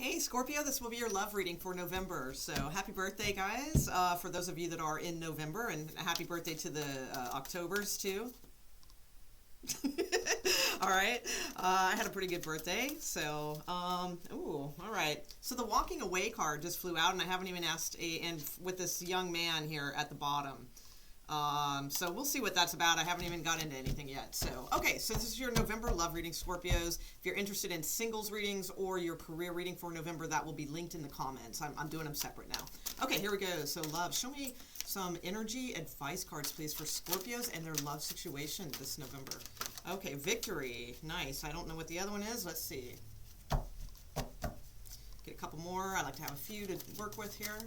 Hey Scorpio, this will be your love reading for November. So happy birthday, guys, for those of you that are in November, and happy birthday to the Octobers, too. All right. I had a pretty good birthday. So, all right. So the walking away card just flew out, and I haven't even asked, and with this young man here at the bottom. So we'll see what that's about. I haven't even got into anything yet. So, okay, so this is your November love reading, Scorpios. If you're interested in singles readings or your career reading for November, that will be linked in the comments. I'm doing them separate now. Okay, here we go. So, love, show me some energy advice cards, please, for Scorpios and their love situation this November. Okay, victory. Nice. I don't know what the other one is. Let's see. Get a couple more. I like to have a few to work with here.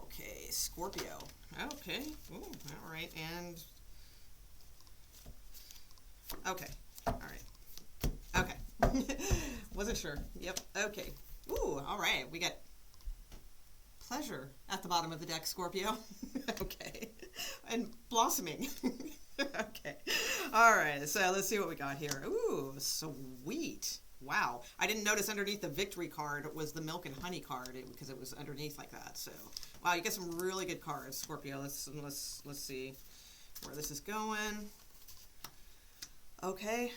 Okay, Scorpio. Okay. Ooh, all right. And okay. All right. Okay. Wasn't sure. Yep. Okay. Ooh, all right. We got pleasure at the bottom of the deck, Scorpio. Okay. And blossoming. Okay. All right. So let's see what we got here. Ooh, sweet. Wow. I didn't notice underneath the victory card was the milk and honey card because it was underneath like that. So, wow, you get some really good cards, Scorpio. Let's see where this is going. Okay.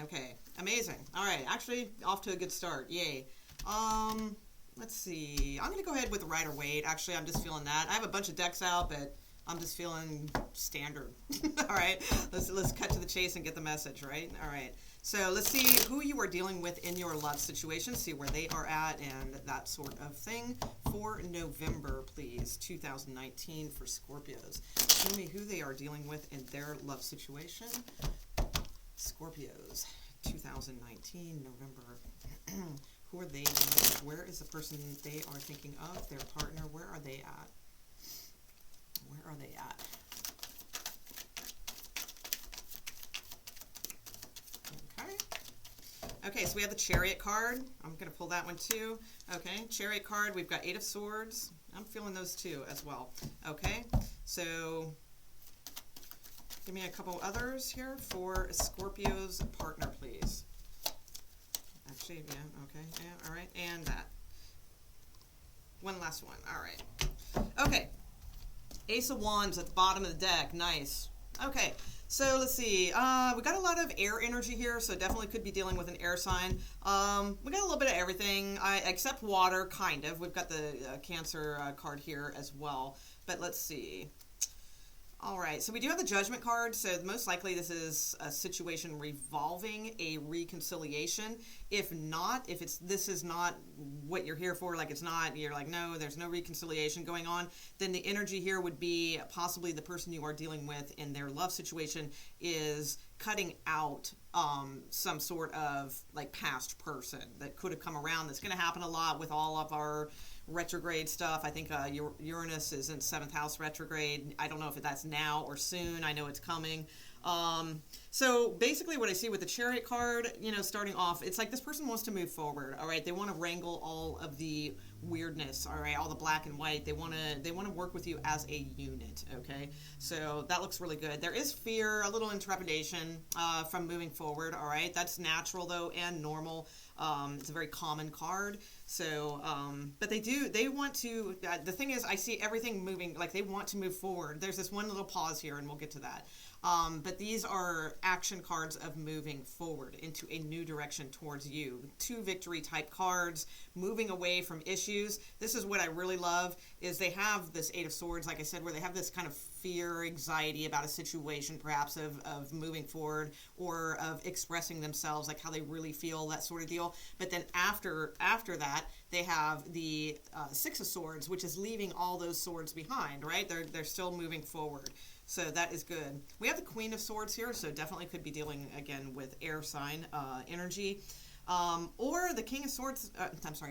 Okay. Amazing. All right. Actually, off to a good start. Yay. Let's see. I'm going to go ahead with Rider-Waite. Actually, I'm just feeling that. I have a bunch of decks out, but I'm just feeling standard. All right. Let's cut to the chase and get the message, right? All right. So let's see who you are dealing with in your love situation, see where they are at and that sort of thing for November, please, 2019 for Scorpios. Show me who they are dealing with in their love situation. Scorpios, 2019, November. Who are they dealing with? Where is the person they are thinking of, their partner? Where are they at? Where are they at? Okay, so we have the Chariot card. I'm going to pull that one too. Okay, Chariot card. We've got Eight of Swords. I'm feeling those too as well. Okay, so give me a couple others here for Scorpio's partner, please. Actually, yeah, okay, yeah, all right, and that. One last one, all right. Okay, Ace of Wands at the bottom of the deck. Nice. Okay. So let's see, we got a lot of air energy here, so definitely could be dealing with an air sign. We got a little bit of everything, except water, kind of. We've got the Cancer card here as well, but let's see. All right, so we do have the Judgment card, so most likely this is a situation revolving a reconciliation. If not, this is not what you're here for, like it's not, you're like, no, there's no reconciliation going on, then the energy here would be possibly the person you are dealing with in their love situation is cutting out some sort of like past person that could have come around. That's going to happen a lot with all of our retrograde stuff. I think Uranus is in 7th house retrograde. I don't know if that's now or soon. I know it's coming. So basically what I see with the Chariot card, you know, starting off, it's like this person wants to move forward. All right. They want to wrangle all of the weirdness. All right. All the black and white. They want to work with you as a unit. Okay. So that looks really good. There is fear, a little intrepidation, from moving forward. All right. That's natural though, and normal. It's a very common card. So, but they want to, the thing is, I see everything moving, like they want to move forward. There's this one little pause here, and we'll get to that. But these are action cards of moving forward into a new direction towards you. 2 victory type cards, moving away from issues. This is what I really love, is they have this 8 of Swords, like I said, where they have this kind of fear, anxiety about a situation, perhaps of moving forward or of expressing themselves, like how they really feel, that sort of deal. But then after that, they have the 6 of Swords, which is leaving all those swords behind, right? They're still moving forward. So that is good. We have the Queen of Swords here, so definitely could be dealing, again, with air sign energy. Or the King of Swords,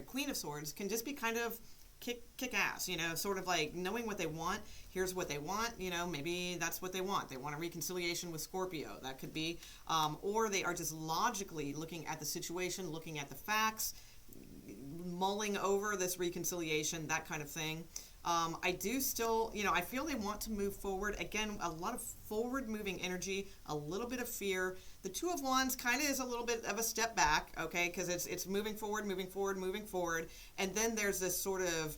Queen of Swords can just be kind of kick ass, you know, sort of like knowing what they want. Here's what they want, you know, maybe that's what they want. They want a reconciliation with Scorpio. That could be. Or they are just logically looking at the situation, looking at the facts, mulling over this reconciliation, that kind of thing. I do still, you know, I feel they want to move forward. Again, a lot of forward moving energy, a little bit of fear. The Two of Wands kind of is a little bit of a step back, okay, because it's moving forward, moving forward, moving forward. And then there's this sort of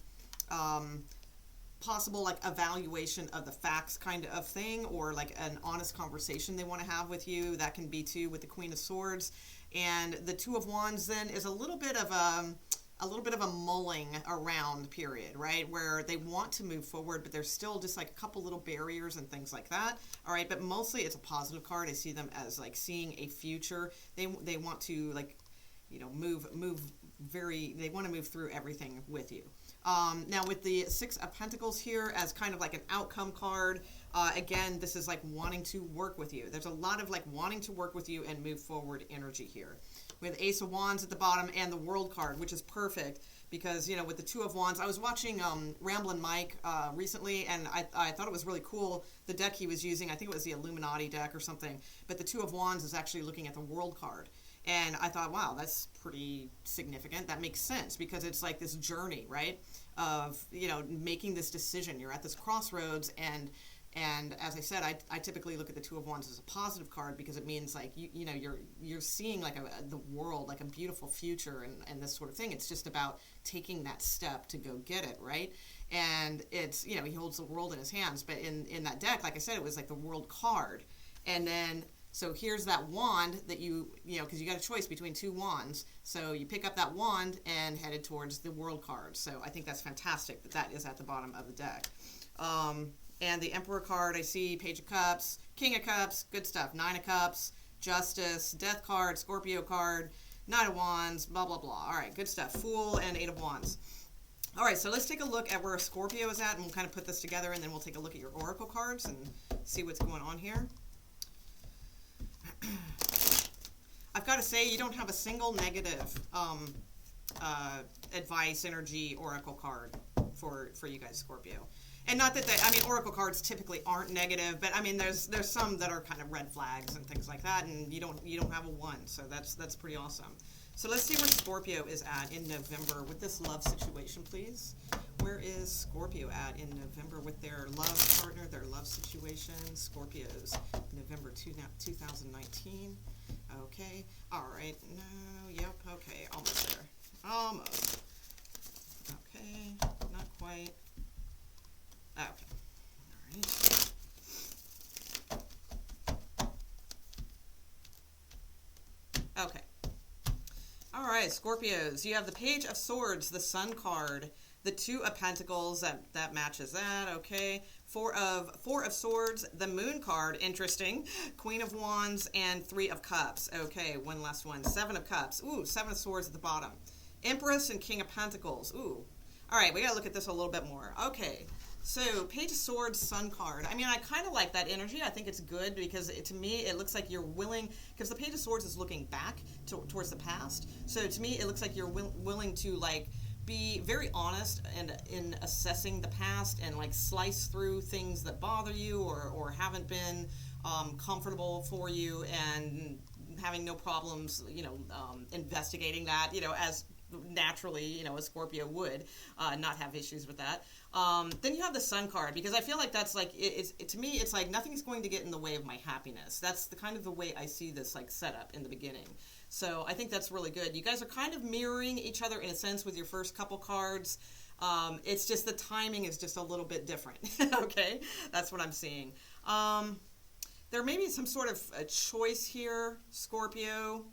possible like evaluation of the facts kind of thing, or like an honest conversation they want to have with you. That can be too with the Queen of Swords. And the Two of Wands then is a little bit of a mulling around period, right? Where they want to move forward, but there's still just like a couple little barriers and things like that. All right, but mostly it's a positive card. I see them as like seeing a future. They want to like, you know, they want to move through everything with you. Now with the Six of Pentacles here as kind of like an outcome card, again, this is like wanting to work with you. There's a lot of like wanting to work with you and move forward energy here. With Ace of Wands at the bottom and the World card, which is perfect because, you know, with the Two of Wands, I was watching Ramblin' Mike recently, and I thought it was really cool, the deck he was using. I think it was the Illuminati deck or something, but the Two of Wands is actually looking at the World card. And I thought, wow, that's pretty significant. That makes sense because it's like this journey, right, of, you know, making this decision. You're at this crossroads, and as I said, I typically look at the Two of Wands as a positive card because it means like you know you're seeing like the world, like a beautiful future and this sort of thing. It's just about taking that step to go get it, right? And it's, you know, he holds the world in his hands, but in that deck, like I said, it was like the World card, and then. So here's that wand that you know, because you got a choice between two wands. So you pick up that wand and headed towards the World card. So I think that's fantastic that is at the bottom of the deck. And the Emperor card, I see Page of Cups, King of Cups, good stuff. Nine of Cups, Justice, Death card, Scorpio card, Knight of Wands, blah, blah, blah. All right, good stuff. Fool and Eight of Wands. All right, so let's take a look at where Scorpio is at, and we'll kind of put this together, and then we'll take a look at your Oracle cards and see what's going on here. I've got to say, you don't have a single negative advice, energy, oracle card for you guys, Scorpio. And not that I mean, oracle cards typically aren't negative, but I mean, there's some that are kind of red flags and things like that, and you don't have a one, so that's pretty awesome. So let's see where Scorpio is at in November with this love situation, please. Where is Scorpio at in November with their love partner, their love situation? Scorpios, November 2019. Okay, all right, no, yep, okay, almost there. Almost. Okay, not quite. Okay, all right. Okay. All right, Scorpios, you have the Page of Swords, the Sun card, the Two of Pentacles, that matches that, okay. Four of Swords, the Moon card, interesting. Queen of Wands, and Three of Cups. Okay, one last one. Seven of Cups. Ooh, Seven of Swords at the bottom. Empress and King of Pentacles. Ooh. All right, we got to look at this a little bit more. Okay, so Page of Swords, Sun card. I mean, I kind of like that energy. I think it's good because to me, it looks like you're willing, because the Page of Swords is looking back towards the past. So to me, it looks like you're willing to, like, be very honest and in assessing the past and like slice through things that bother you or haven't been comfortable for you, and having no problems, you know, investigating that, you know, as naturally, you know, a Scorpio would not have issues with that. Then you have the Sun card, because I feel like that's like, to me, it's like nothing's going to get in the way of my happiness. That's the kind of the way I see this like setup in the beginning. So I think that's really good. You guys are kind of mirroring each other in a sense with your first couple cards. It's just the timing is just a little bit different. Okay, that's what I'm seeing. There may be some sort of a choice here, Scorpio,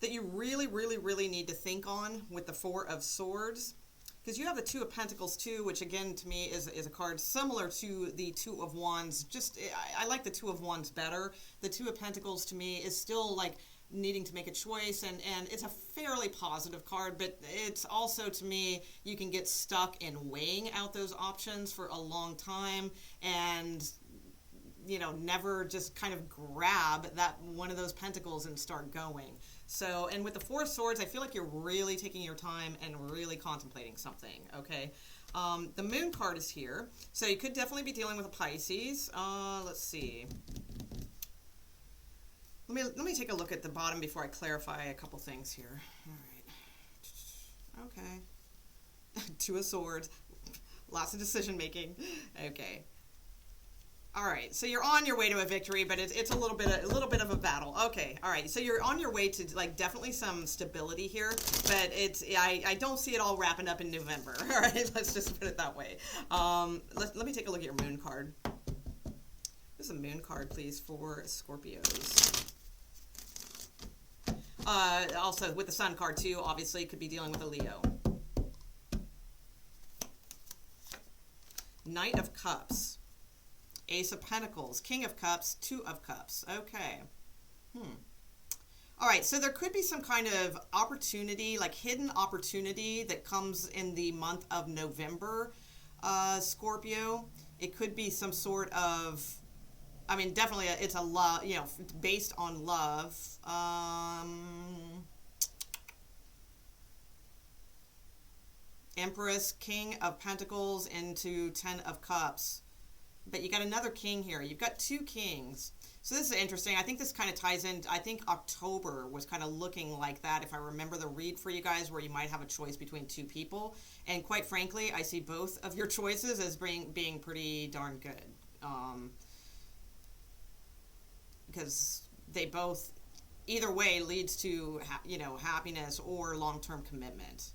that you really, really, really need to think on with the Four of Swords. Because you have the Two of Pentacles too, which again to me is a card similar to the Two of Wands. Just I like the Two of Wands better. The Two of Pentacles to me is still like needing to make a choice, and it's a fairly positive card, but it's also, to me, you can get stuck in weighing out those options for a long time and, you know, never just kind of grab that one of those pentacles and start going. So, and with the Four of Swords, I feel like you're really taking your time and really contemplating something, okay? The Moon card is here, so you could definitely be dealing with a Pisces. Let's see. Let me take a look at the bottom before I clarify a couple things here. All right. Okay. Two of Swords. Lots of decision making. Okay. All right, so you're on your way to a victory, but it's a little bit of a battle. Okay, all right, so you're on your way to like definitely some stability here, but I don't see it all wrapping up in November. All right, let's just put it that way. Let me take a look at your moon card. There's a moon card, please, for Scorpios. Also with the sun card too, obviously could be dealing with a Leo. Knight of Cups. Ace of Pentacles, King of Cups, Two of Cups. Okay. All right, so there could be some kind of opportunity, like hidden opportunity that comes in the month of November, Scorpio. It could be some sort of, I mean, definitely it's a love, you know, based on love. Empress, King of Pentacles into Ten of Cups. But you got another king here. You've got two kings. So this is interesting. I think this kind of ties in. I think October was kind of looking like that, if I remember the read for you guys, where you might have a choice between two people. And quite frankly, I see both of your choices as being pretty darn good. Because they both, either way, leads to, you know, happiness or long-term commitment.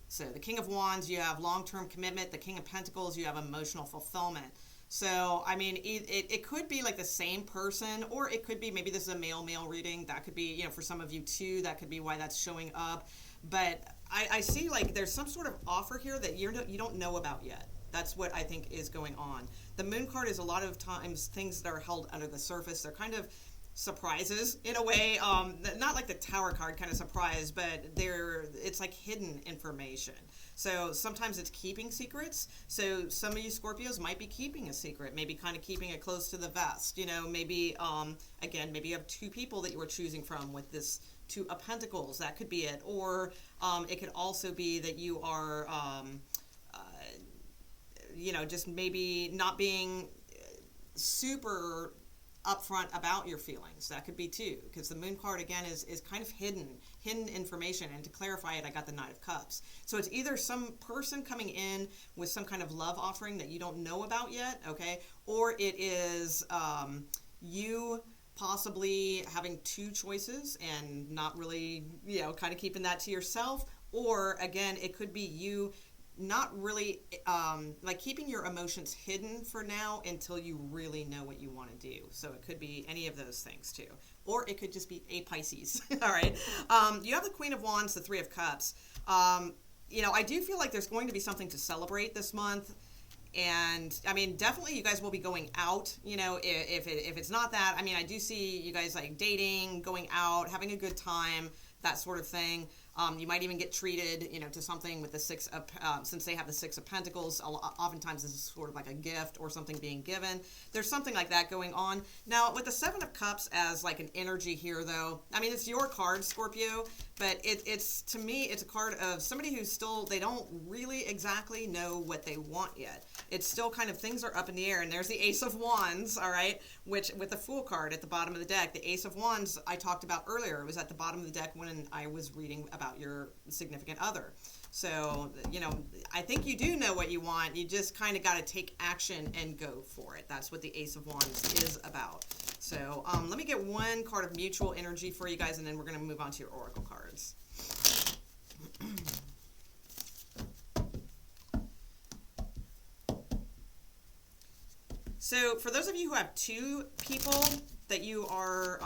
So the King of Wands, you have long-term commitment. The King of Pentacles, you have emotional fulfillment. So, I mean, it could be like the same person, or it could be, maybe this is a male reading. That could be, you know, for some of you too, that could be why that's showing up. But I see like there's some sort of offer here that you don't know about yet. That's what I think is going on. The moon card is a lot of times things that are held under the surface. They're kind of surprises in a way, not like the Tower card kind of surprise, but it's like hidden information. So sometimes it's keeping secrets. So some of you Scorpios might be keeping a secret, maybe kind of keeping it close to the vest. You know, maybe again, maybe you have two people that you were choosing from with this Two of Pentacles. That could be it. Or it could also be that you are you know, just maybe not being super upfront about your feelings. That could be too, because the moon card again is kind of hidden information. And to clarify it, I got the Knight of Cups. So it's either some person coming in with some kind of love offering that you don't know about yet, okay, or it is you possibly having two choices and not really, you know, kind of keeping that to yourself. Or again, it could be you not really like keeping your emotions hidden for now until you really know what you want to do. So it could be any of those things too, or it could just be a Pisces. All right. You have the Queen of Wands, the Three of Cups. You know, I do feel like there's going to be something to celebrate this month. And I mean, definitely you guys will be going out, you know, if it's not that, I mean, I do see you guys like dating, going out, having a good time, that sort of thing. You might even get treated, you know, to something with the Six of, since they have the Six of Pentacles, oftentimes this is sort of like a gift or something being given. There's something like that going on. Now, with the Seven of Cups as like an energy here, though, I mean, it's your card, Scorpio, but it's, to me, it's a card of somebody who's still, they don't really exactly know what they want yet. It's still kind of, things are up in the air, and there's the Ace of Wands, all right, which, with the Fool card at the bottom of the deck, the Ace of Wands I talked about earlier, it was at the bottom of the deck when I was reading about your significant other. So, you know, I think you do know what you want. You just kind of got to take action and go for it. That's what the Ace of Wands is about. So, let me get one card of mutual energy for you guys, and then we're going to move on to your oracle cards. So, for those of you who have two people that you are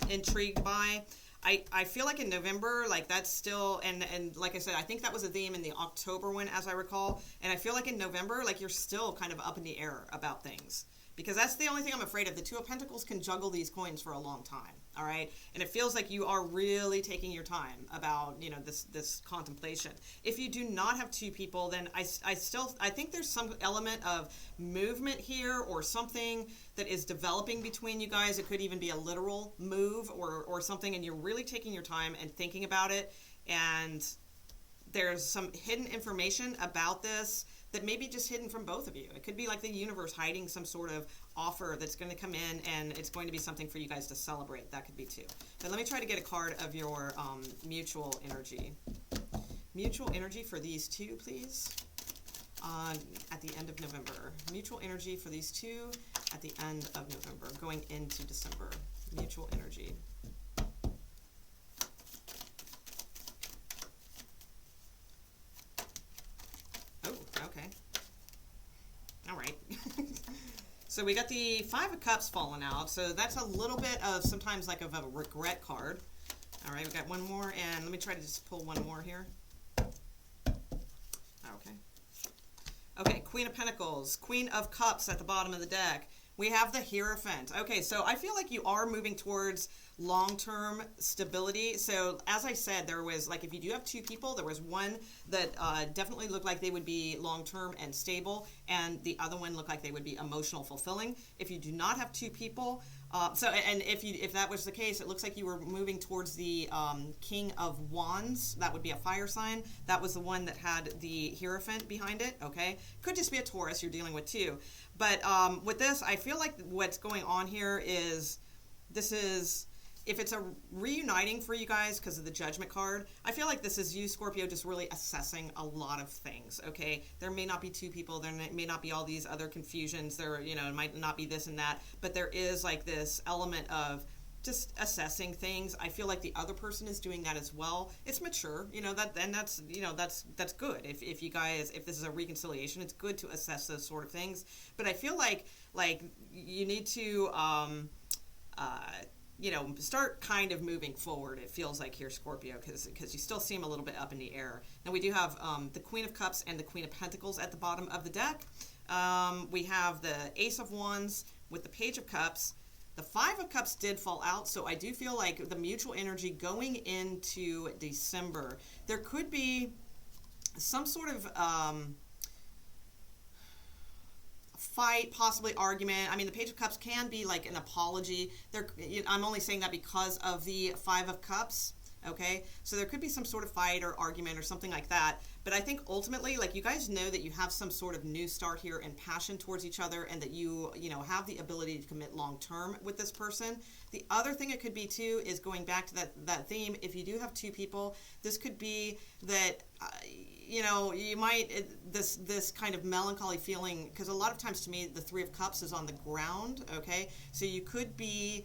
intrigued by, I feel like in November, like that's still, and like I said, I think that was a theme in the October one, as I recall. And I feel like in November, like you're still kind of up in the air about things. Because that's the only thing I'm afraid of. The Two of Pentacles can juggle these coins for a long time, all right? And it feels like you are really taking your time about, you know, this contemplation. If you do not have two people, then I think there's some element of movement here or something that is developing between you guys. It could even be a literal move or something, and you're really taking your time and thinking about it. And there's some hidden information about this that may be just hidden from both of you. It could be like the universe hiding some sort of offer that's going to come in, and it's going to be something for you guys to celebrate. That could be too. But let me try to get a card of your mutual energy. Mutual energy for these two, please. at the end of November. Mutual energy for these two at the end of November, going into December. Mutual energy. Oh, okay. All right. So we got the Five of Cups falling out. So that's a little bit of sometimes like of a regret card. All right, we got one more, and let me try to just pull one more here. Okay. Okay, Queen of Pentacles, Queen of Cups at the bottom of the deck. We have the Hierophant. Okay, so I feel like you are moving towards long-term stability. So as I said, there was, like, if you do have two people, there was one that definitely looked like they would be long-term and stable, and the other one looked like they would be emotional fulfilling. If you do not have two people, and if that was the case, it looks like you were moving towards the King of Wands. That would be a fire sign. That was the one that had the Hierophant behind it, okay? Could just be a Taurus you're dealing with too. But with this, I feel like what's going on here is, if it's a reuniting for you guys because of the Judgment card, I feel like this is you, Scorpio, just really assessing a lot of things, okay? There may not be two people. There may not be all these other confusions. There, it might not be this and that. But there is like this element of just assessing things. I feel like the other person is doing that as well. It's mature, that's good. If you guys, if this is a reconciliation, it's good to assess those sort of things. But I feel like you need to, start kind of moving forward, it feels like here, Scorpio, because you still seem a little bit up in the air. Now, we do have the Queen of Cups and the Queen of Pentacles at the bottom of the deck. We have the Ace of Wands with the Page of Cups. The Five of Cups did fall out, so I do feel like the mutual energy going into December, there could be some sort of fight, possibly argument. I mean, the Page of Cups can be like an apology. I'm only saying that because of the Five of Cups, okay? So there could be some sort of fight or argument or something like that. But I think ultimately, like, you guys know that you have some sort of new start here and passion towards each other, and that you have the ability to commit long term with this person. The other thing it could be too is going back to that theme. If you do have two people, this could be that you might this kind of melancholy feeling, because a lot of times to me the Three of Cups is on the ground, okay? So you could be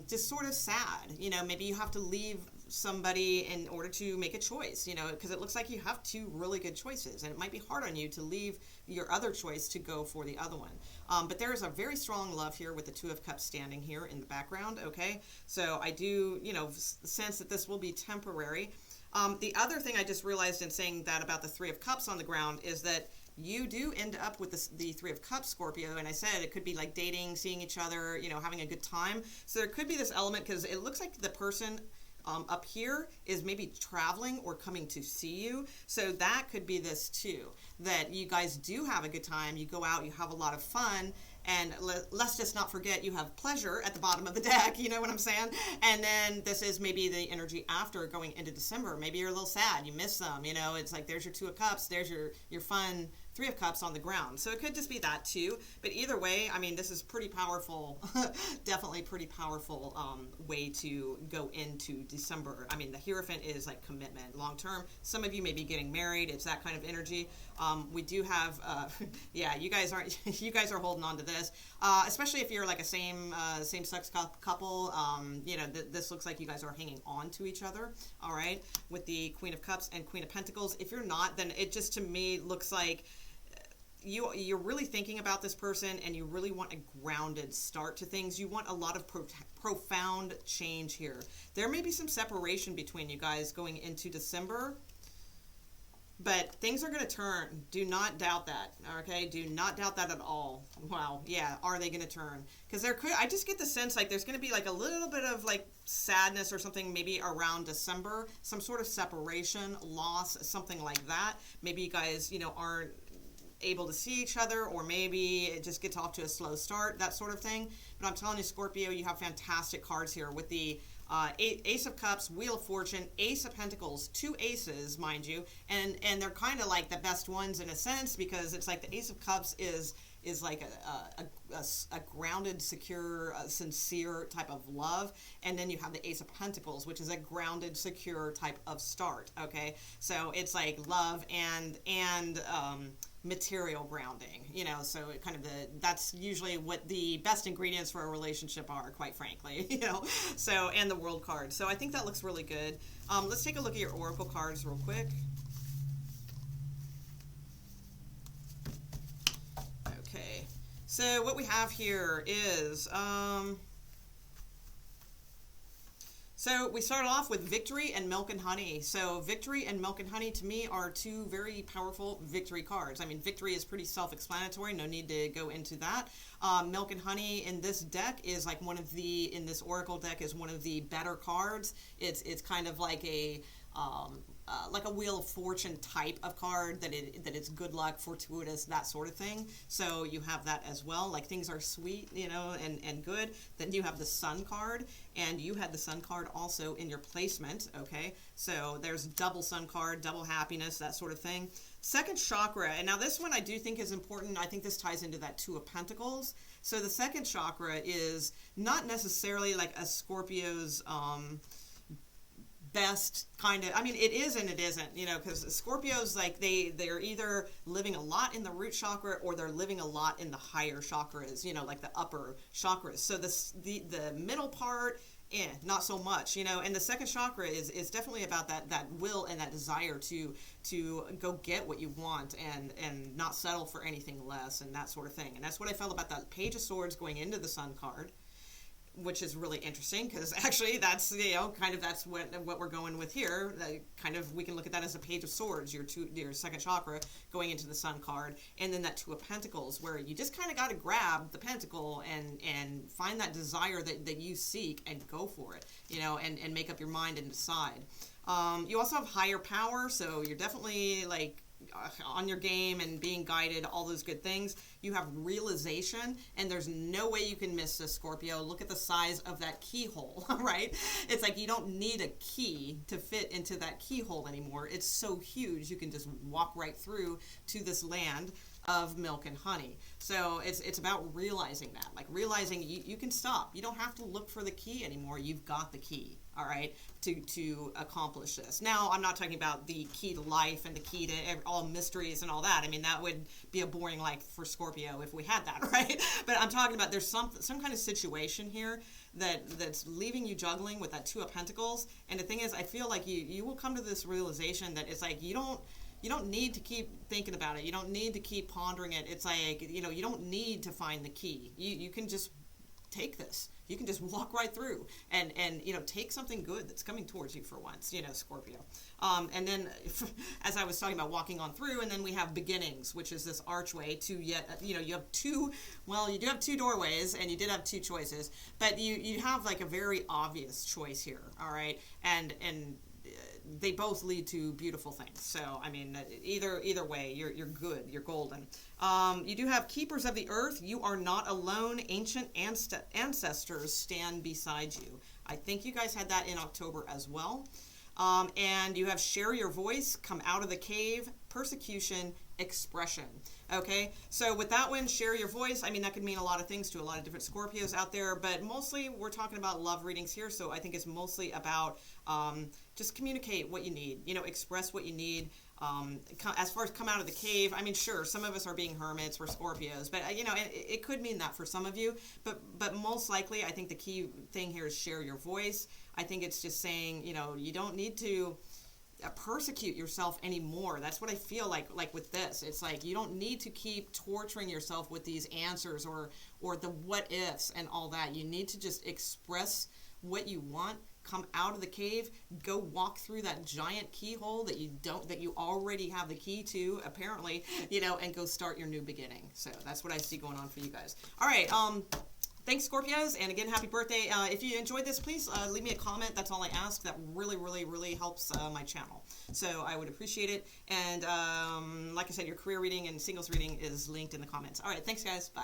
just sort of sad, maybe you have to leave somebody in order to make a choice, because it looks like you have two really good choices, and it might be hard on you to leave your other choice to go for the other one. But there is a very strong love here with the Two of Cups standing here in the background, okay? So I do, sense that this will be temporary. The other thing I just realized in saying that about the Three of Cups on the ground is that you do end up with the Three of Cups, Scorpio, and I said it could be like dating, seeing each other, having a good time. So there could be this element, because it looks like the person up here is maybe traveling or coming to see you. So that could be this too, that you guys do have a good time, you go out, you have a lot of fun, and let's just not forget you have pleasure at the bottom of the deck, you know what I'm saying? And then this is maybe the energy after going into December. Maybe you're a little sad, you miss them, it's like there's your Two of Cups, there's your fun Three of Cups on the ground. So it could just be that too. But either way, I mean, this is pretty powerful, definitely pretty powerful way to go into December. I mean, the Hierophant is like commitment, long term. Some of you may be getting married. It's that kind of energy. We do have, yeah, you guys are holding on to this, especially if you're like a same-sex couple. This looks like you guys are hanging on to each other. All right, with the Queen of Cups and Queen of Pentacles. If you're not, then it just to me looks like you're really thinking about this person, and you really want a grounded start to things. You want a lot of profound change here. There may be some separation between you guys going into December, but things are going to turn. Do not doubt that, okay? Do not doubt that at all. Wow, yeah, are they going to turn? Because I just get the sense like there's going to be like a little bit of like sadness or something maybe around December, some sort of separation, loss, something like that. Maybe you guys, aren't able to see each other, or maybe it just gets off to a slow start, that sort of thing. But I'm telling you, Scorpio, you have fantastic cards here with the Ace of Cups, Wheel of Fortune, Ace of Pentacles, two aces, mind you, and they're kind of like the best ones in a sense, because it's like the Ace of Cups is is like a grounded, secure, sincere type of love. And then you have the Ace of Pentacles, which is a grounded, secure type of start. Okay, so it's like love and material grounding, you know, so it kind of that's usually what the best ingredients for a relationship are, quite frankly, you know. So, and the World card. So I think that looks really good. Let's take a look at your Oracle cards real quick. Okay, so what we have here is so we started off with Victory and Milk and Honey. So Victory and Milk and Honey to me are two very powerful victory cards. I mean, Victory is pretty self-explanatory. No need to go into that. Milk and Honey in this deck is like in this Oracle deck is one of the better cards. It's kind of like a Wheel of Fortune type of card that it's good luck, fortuitous, that sort of thing. So you have that as well. Like things are sweet, you know, and good. Then you have the Sun card, and you had the Sun card also in your placement. Okay, so there's double Sun card, double happiness, that sort of thing. Second chakra, and now this one I do think is important. I think this ties into that Two of Pentacles. So the second chakra is not necessarily like a Scorpio's best kind of, I mean, it is and it isn't, you know, because Scorpios, like they're either living a lot in the root chakra or they're living a lot in the higher chakras, you know, like the upper chakras. So the middle part, not so much, you know. And the second chakra is definitely about that will and that desire to go get what you want and not settle for anything less and that sort of thing. And that's what I felt about that Page of Swords going into the Sun card, which is really interesting because actually that's, you know, kind of that's what we're going with here. Kind of we can look at that as a Page of Swords, your second chakra going into the Sun card, and then that Two of Pentacles where you just kind of got to grab the pentacle and find that desire that you seek and go for it, you know, and make up your mind and decide. You also have higher power, so you're definitely like on your game and being guided, all those good things. You have realization, and there's no way you can miss this, Scorpio. Look at the size of that keyhole, right? It's like you don't need a key to fit into that keyhole anymore. It's so huge, you can just walk right through to this land of milk and honey. So it's about realizing that, like realizing you can stop. You don't have to look for the key anymore. You've got the key, all right, to accomplish this. Now, I'm not talking about the key to life and the key to all mysteries and all that. I mean, that would be a boring life for Scorpio if we had that, right? But I'm talking about there's some kind of situation here that's leaving you juggling with that Two of Pentacles. And the thing is, I feel like you will come to this realization that it's like you don't need to keep thinking about it. You don't need to keep pondering it. It's like, you know, you don't need to find the key. You can just take this. You can just walk right through and you know, take something good that's coming towards you for once, you know, Scorpio. And then as I was talking about walking on through, and then we have beginnings, which is this archway to yet, you know, you have two, well, you do have two doorways and you did have two choices, but you have like a very obvious choice here. All right. And they both lead to beautiful things. So, I mean, either way, you're good. You're golden. You do have Keepers of the Earth. You are not alone. Ancient ancestors stand beside you. I think you guys had that in October as well. And you have Share Your Voice, Come Out of the Cave, Persecution, Expression. Okay, so with that one, Share Your Voice, I mean, that could mean a lot of things to a lot of different Scorpios out there, but mostly we're talking about love readings here, so I think it's mostly about just communicate what you need, you know, express what you need. As far as come out of the cave, I mean, sure, some of us are being hermits, we're Scorpios, but you know, it could mean that for some of you, but most likely, I think the key thing here is share your voice. I think it's just saying, you know, you don't need to persecute yourself anymore. That's what I feel like with this. It's like you don't need to keep torturing yourself with these answers or the what ifs and all that. You need to just express what you want. Come out of the cave, go walk through that giant keyhole that you already have the key to, apparently, you know, and go start your new beginning. So that's what I see going on for you guys. All right, thanks, Scorpios, and again, happy birthday. If you enjoyed this, please leave me a comment. That's all I ask. That really, really, really helps my channel. So I would appreciate it. And like I said, your career reading and singles reading is linked in the comments. All right, thanks, guys. Bye.